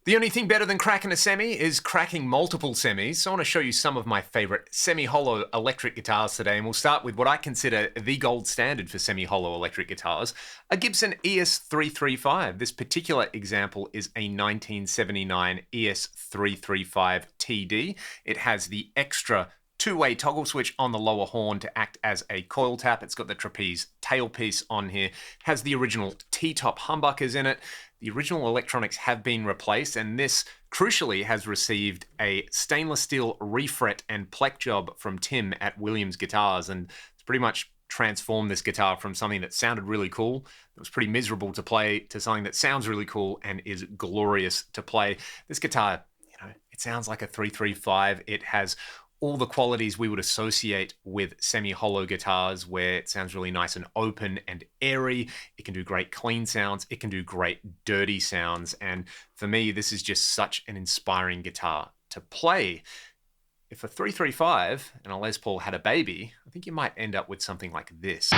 The only thing better than cracking a semi is cracking multiple semis, so I want to show you some of my favorite semi-hollow electric guitars today, and we'll start with what I consider the gold standard for semi-hollow electric guitars, a Gibson ES335. This particular example is a 1979 ES335 TD. It has the extra two-way toggle switch on the lower horn to act as a coil tap. It's got the trapeze tailpiece on here, has the original T-top humbuckers in it. The original electronics have been replaced, and this, crucially, has received a stainless steel refret and plec job from Tim at Williams Guitars, and it's pretty much transformed this guitar from something that sounded really cool, that was pretty miserable to play, to something that sounds really cool and is glorious to play. This guitar, it sounds like a 335. It has all the qualities we would associate with semi-hollow guitars, where it sounds really nice and open and airy. It can do great clean sounds. It can do great dirty sounds. And for me, this is just such an inspiring guitar to play. If a 335 and a Les Paul had a baby, I think you might end up with something like this.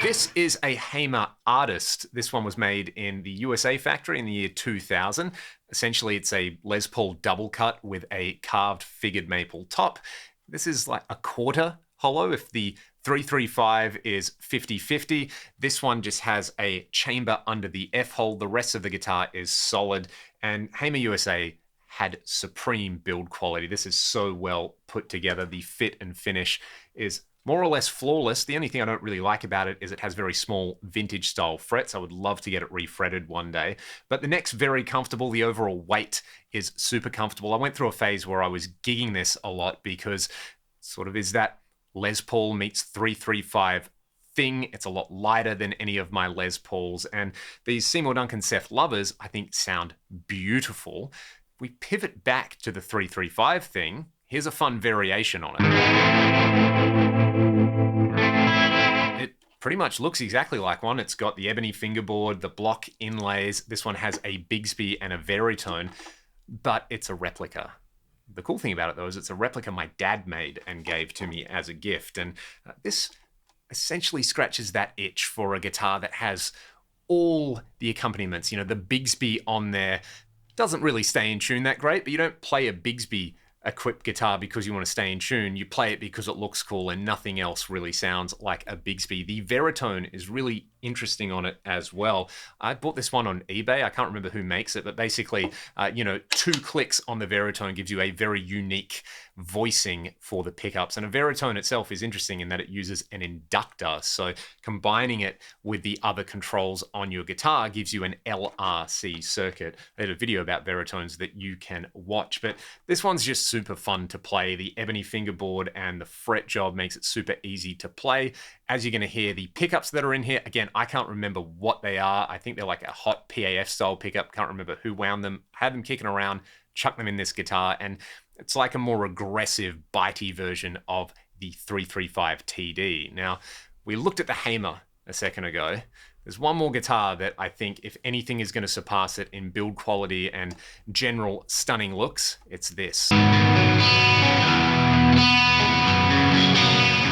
This is a Hamer Artist. This one was made in the USA factory in the year 2000. Essentially, it's a Les Paul double cut with a carved figured maple top. This is like a quarter hollow. If the 335 is 50-50, this one just has a chamber under the F-hole. The rest of the guitar is solid, and Hamer USA had supreme build quality. This is so well put together. The fit and finish is more or less flawless. The only thing I don't really like about it is it has very small vintage style frets. I would love to get it refretted one day. But the neck's very comfortable. The overall weight is super comfortable. I went through a phase where I was gigging this a lot because sort of is that Les Paul meets 335 thing. It's a lot lighter than any of my Les Pauls. And these Seymour Duncan Ceph lovers, I think, sound beautiful. If we pivot back to the 335 thing, here's a fun variation on it. Pretty much looks exactly like one. It's got the ebony fingerboard, the block inlays. This one has a Bigsby and a Veritone, but it's a replica. The cool thing about it, though, is it's a replica my dad made and gave to me as a gift. And this essentially scratches that itch for a guitar that has all the accompaniments. The Bigsby on there doesn't really stay in tune that great, but you don't play a Bigsby equipped guitar because you want to stay in tune. You play it because it looks cool, and nothing else really sounds like a Bigsby. The Veritone is really interesting on it as well. I bought this one on eBay. I can't remember who makes it, but basically, 2 clicks on the Veritone gives you a very unique voicing for the pickups. And a Veritone itself is interesting in that it uses an inductor. So combining it with the other controls on your guitar gives you an LRC circuit. I did a video about Veritones that you can watch, but this one's just super fun to play. The ebony fingerboard and the fret job makes it super easy to play. As you're going to hear, the pickups that are in here, again, I can't remember what they are. I think they're like a hot PAF style pickup. Can't remember who wound them. Had them kicking around, chuck them in this guitar, and it's like a more aggressive, bitey version of the 335 TD. Now, we looked at the Hamer a second ago. There's one more guitar that I think, if anything is going to surpass it in build quality and general stunning looks, it's this.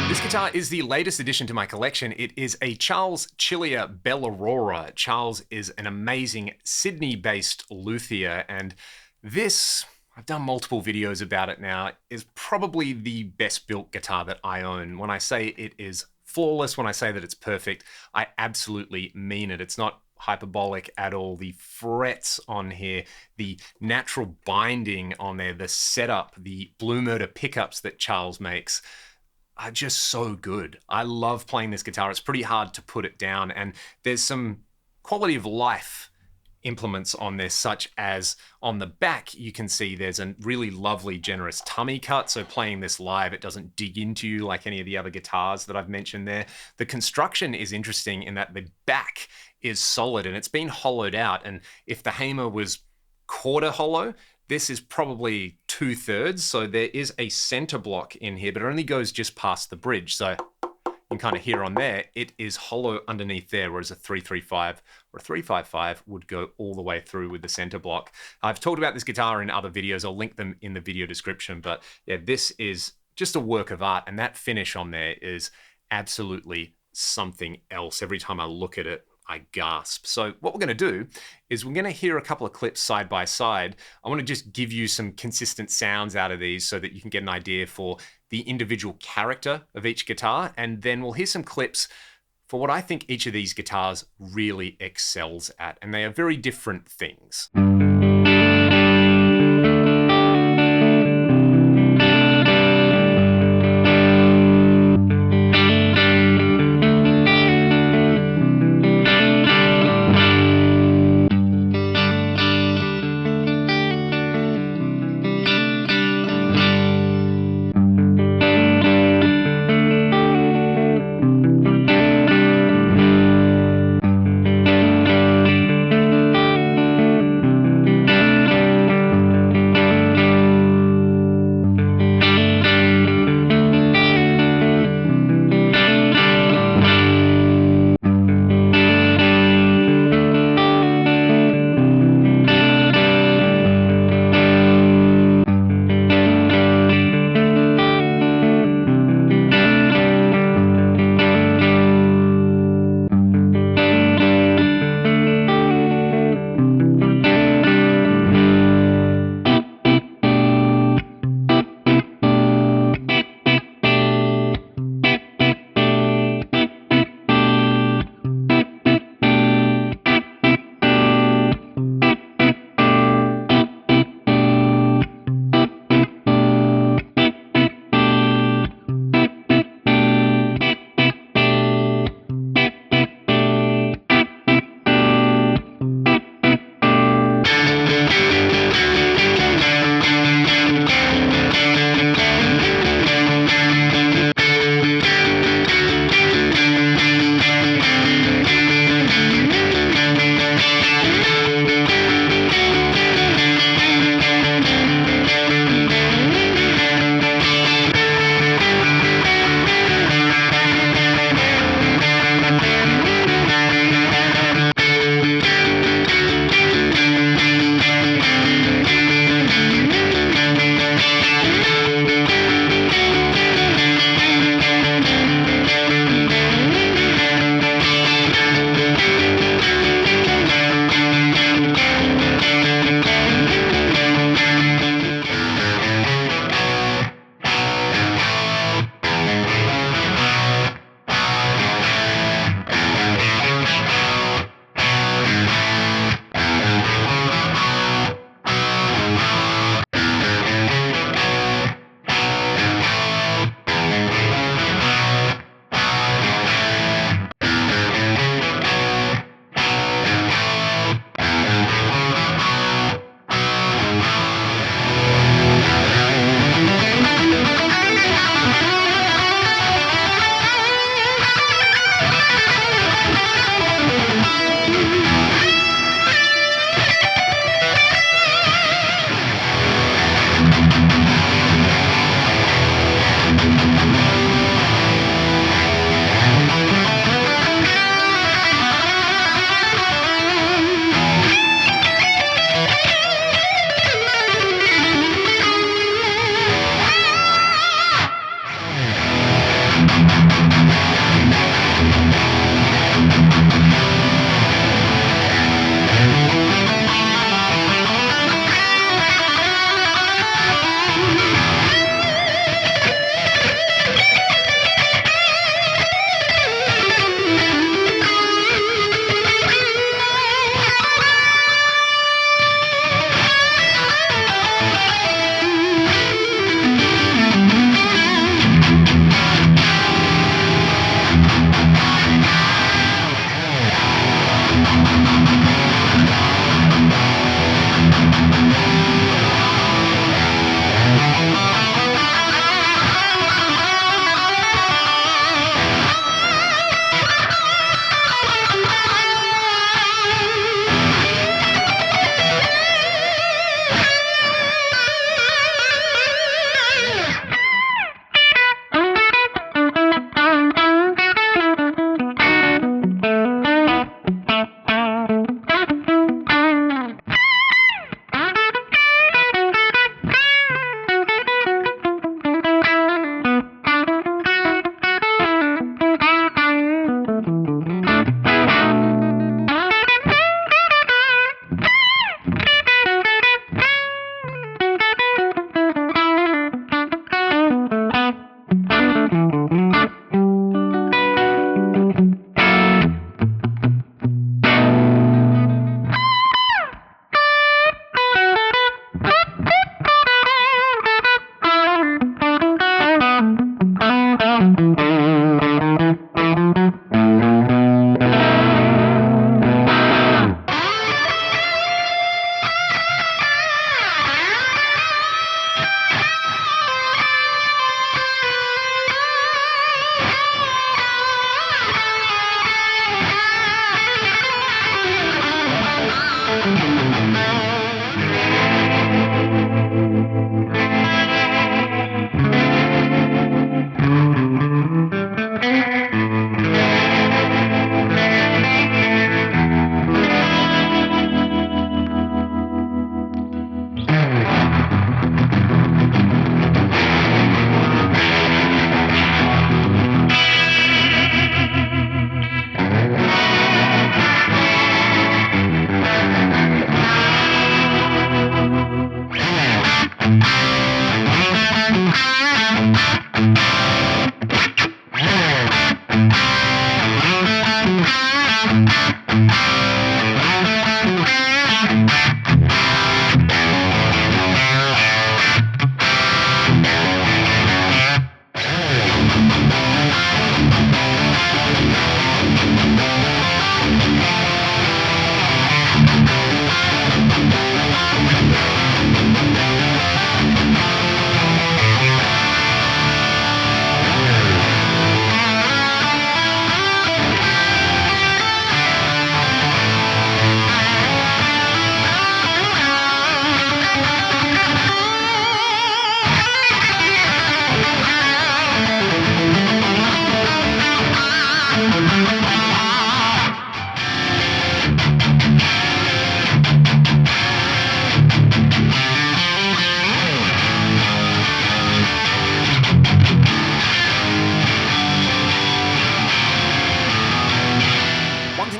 This guitar is the latest addition to my collection. It is a Charles Chillier Bell Aurora. Charles is an amazing Sydney-based luthier, and this, I've done multiple videos about it now, is probably the best built guitar that I own. When I say it is flawless, when I say that it's perfect, I absolutely mean it. It's not hyperbolic at all. The frets on here, the natural binding on there, the setup, the Blue Murder pickups that Charles makes are just so good. I love playing this guitar. It's pretty hard to put it down, and there's some quality of life implements on this, such as on the back, you can see there's a really lovely, generous tummy cut. So playing this live, it doesn't dig into you like any of the other guitars that I've mentioned there. The construction is interesting in that the back is solid and it's been hollowed out. And if the Hamer was quarter hollow, this is probably 2/3. So there is a center block in here, but it only goes just past the bridge. So you can kind of hear on there, it is hollow underneath there, whereas a 335 or a 355 would go all the way through with the center block. I've talked about this guitar in other videos. I'll link them in the video description, but yeah, this is just a work of art, and that finish on there is absolutely something else. Every time I look at it, I gasp. So what we're going to do is we're going to hear a couple of clips side by side. I want to just give you some consistent sounds out of these so that you can get an idea for the individual character of each guitar. And then we'll hear some clips for what I think each of these guitars really excels at. And they are very different things.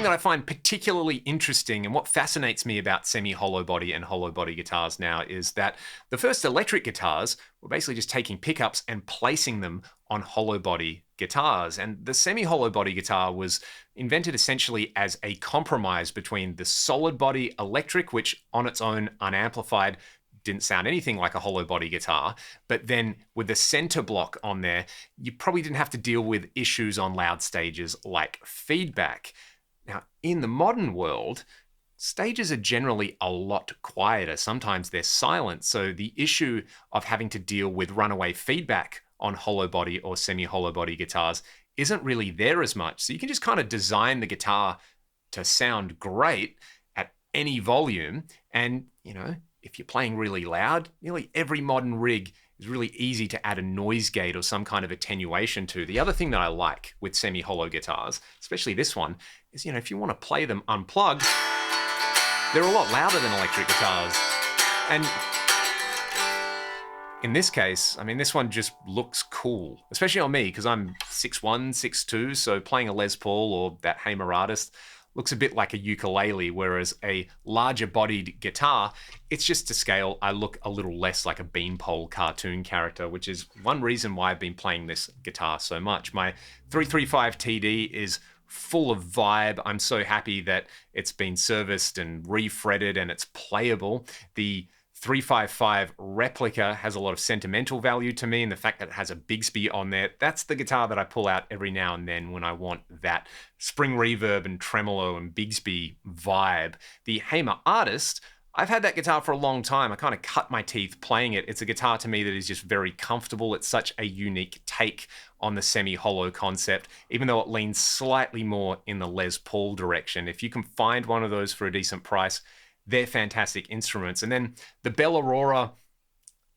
I find particularly interesting and what fascinates me about semi-hollowbody and hollowbody guitars now is that the first electric guitars were basically just taking pickups and placing them on hollowbody guitars. And the semi-hollowbody guitar was invented essentially as a compromise between the solid body electric, which on its own unamplified didn't sound anything like a hollow body guitar, but then with the center block on there, you probably didn't have to deal with issues on loud stages like feedback. Now, in the modern world, stages are generally a lot quieter. Sometimes they're silent. So the issue of having to deal with runaway feedback on hollow body or semi-hollow body guitars isn't really there as much. So you can just kind of design the guitar to sound great at any volume. And, you know, if you're playing really loud, nearly every modern rig is really easy to add a noise gate or some kind of attenuation to. The other thing that I like with semi-hollow guitars, especially this one, is, you know, if you want to play them unplugged, they're a lot louder than electric guitars. And in this case, I mean, this one just looks cool, especially on me, because I'm 6'1", 6'2", so playing a Les Paul or that Hamer Artist looks a bit like a ukulele, whereas a larger bodied guitar, it's just to scale. I look a little less like a beanpole cartoon character, which is one reason why I've been playing this guitar so much. My 335 TD is full of vibe. I'm so happy that it's been serviced and refretted and it's playable. The 355 replica has a lot of sentimental value to me, and the fact that it has a Bigsby on there, that's the guitar that I pull out every now and then when I want that spring reverb and tremolo and Bigsby vibe. The Hamer Artist, I've had that guitar for a long time. I kind of cut my teeth playing it. It's a guitar to me that is just very comfortable. It's such a unique take on the semi-hollow concept, even though it leans slightly more in the Les Paul direction. If you can find one of those for a decent price, they're fantastic instruments. And then the Bell Aurora,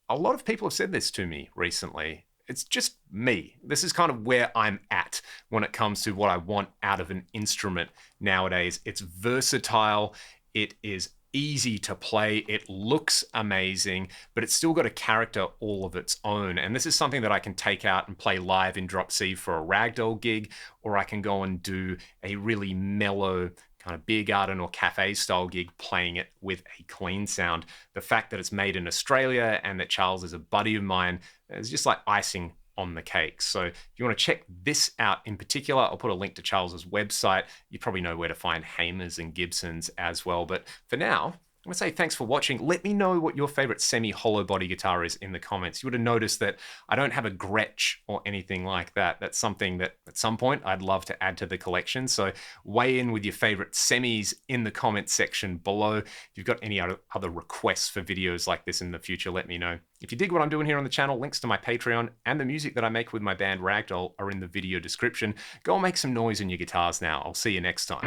a lot of people have said this to me recently. It's just me. This is kind of where I'm at when it comes to what I want out of an instrument nowadays. It's versatile. It is easy to play. It looks amazing, but it's still got a character all of its own. And this is something that I can take out and play live in Drop C for a ragdoll gig, or I can go and do a really mellow kind of beer garden or cafe style gig playing it with a clean sound. The fact that it's made in Australia and that Charles is a buddy of mine is just like icing on the cake. So if you want to check this out in particular, I'll put a link to Charles's website. You probably know where to find Hamers and Gibsons as well. But for now, I'm going to say thanks for watching. Let me know what your favorite semi-hollow body guitar is in the comments. You would have noticed that I don't have a Gretsch or anything like that. That's something that at some point I'd love to add to the collection. So weigh in with your favorite semis in the comments section below. If you've got any other requests for videos like this in the future, let me know. If you dig what I'm doing here on the channel, links to my Patreon and the music that I make with my band Ragdoll are in the video description. Go and make some noise in your guitars now. I'll see you next time.